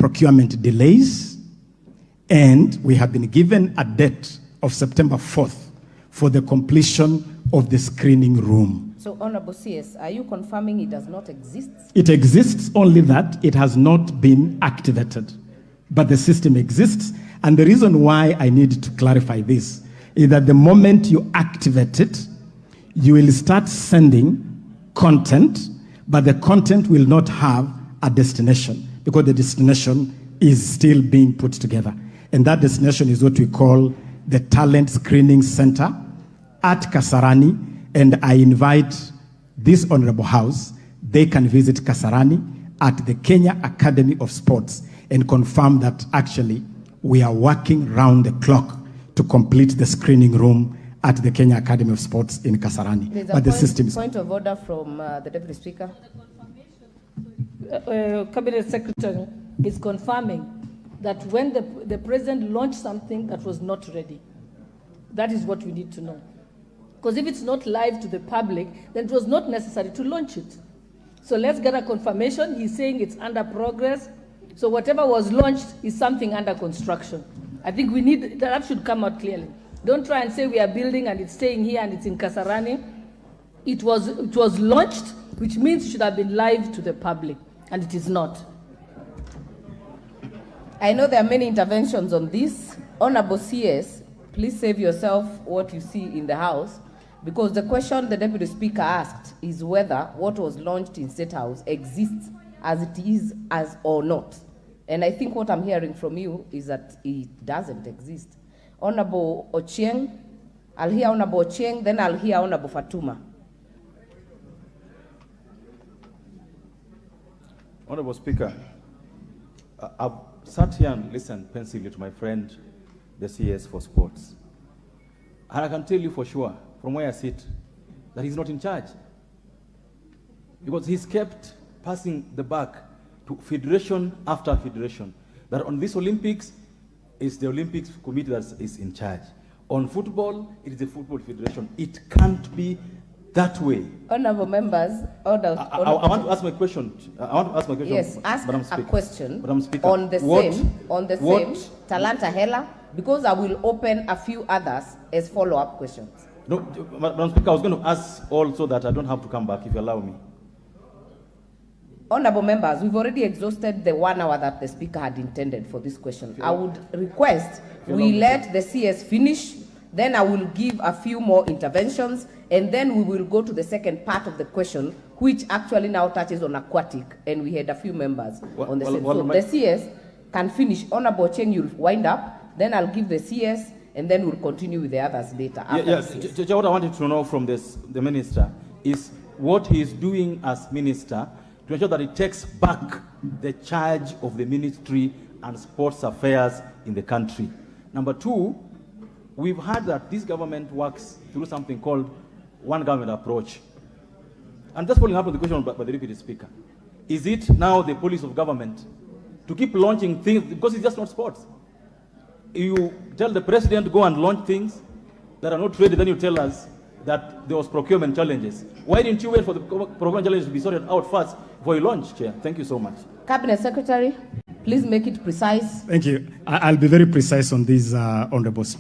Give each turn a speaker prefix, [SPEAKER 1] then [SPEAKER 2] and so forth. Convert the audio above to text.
[SPEAKER 1] procurement delays, and we have been given a date of September 4th for the completion of the screening room.
[SPEAKER 2] So, Honorable CS, are you confirming it does not exist?
[SPEAKER 1] It exists, only that it has not been activated. But the system exists, and the reason why I need to clarify this is that the moment you activate it, you will start sending content, but the content will not have a destination because the destination is still being put together. And that destination is what we call the Talent Screening Center at Kasarani. And I invite this Honorable House, they can visit Kasarani at the Kenya Academy of Sports and confirm that actually we are working round the clock to complete the screening room at the Kenya Academy of Sports in Kasarani.
[SPEAKER 2] But the system is... Point of order from the Deputy Speaker.
[SPEAKER 3] Cabinet Secretary is confirming that when the President launched something that was not ready. That is what we need to know. Because if it's not live to the public, then it was not necessary to launch it. So let's get a confirmation. He's saying it's under progress. So whatever was launched is something under construction. I think we need, that should come out clearly. Don't try and say we are building and it's staying here and it's in Kasarani. It was launched, which means it should have been live to the public, and it is not.
[SPEAKER 2] I know there are many interventions on this. Honorable CS, please save yourself what you see in the House, because the question the Deputy Speaker asked is whether what was launched in State House exists as it is as or not. And I think what I'm hearing from you is that it doesn't exist. Honorable Ochieng, I'll hear Honorable Ochieng, then I'll hear Honorable Fatuma.
[SPEAKER 4] Honorable Speaker, I've sat here and listened pensively to my friend, the CS for Sports. And I can tell you for sure, from where I sit, that he's not in charge. Because he's kept passing the buck to federation after federation. That on this Olympics, it's the Olympics committee that is in charge. On football, it is the Football Federation. It can't be that way.
[SPEAKER 2] Honorable members,
[SPEAKER 4] I want to ask my question.
[SPEAKER 2] Yes, ask a question
[SPEAKER 4] Madam Speaker,
[SPEAKER 2] on the same Talanta Hela, because I will open a few others as follow-up questions.
[SPEAKER 4] No, Madam Speaker, I was going to ask also that I don't have to come back, if you allow me.
[SPEAKER 2] Honorable members, we've already exhausted the 1 hour that the Speaker had intended for this question. I would request we let the CS finish, then I will give a few more interventions, and then we will go to the second part of the question, which actually now touches on aquatic, and we had a few members on the same. So the CS can finish. Honorable Cheng, you'll wind up, then I'll give the CS, and then we'll continue with the others later.
[SPEAKER 4] Yes, what I wanted to know from the minister is what he is doing as minister to ensure that he takes back the charge of the ministry and sports affairs in the country. Number two, we've heard that this government works through something called one government approach. And that's following up on the question by the Deputy Speaker. Is it now the policy of government to keep launching things, because it's just not sports? You tell the president, go and launch things that are not ready, then you tell us that there was procurement challenges. Why didn't you wait for the procurement challenges to be sorted out first before you launch, Chair? Thank you so much.
[SPEAKER 2] Cabinet Secretary, please make it precise.
[SPEAKER 1] Thank you. I'll be very precise on this, Honorable Speaker.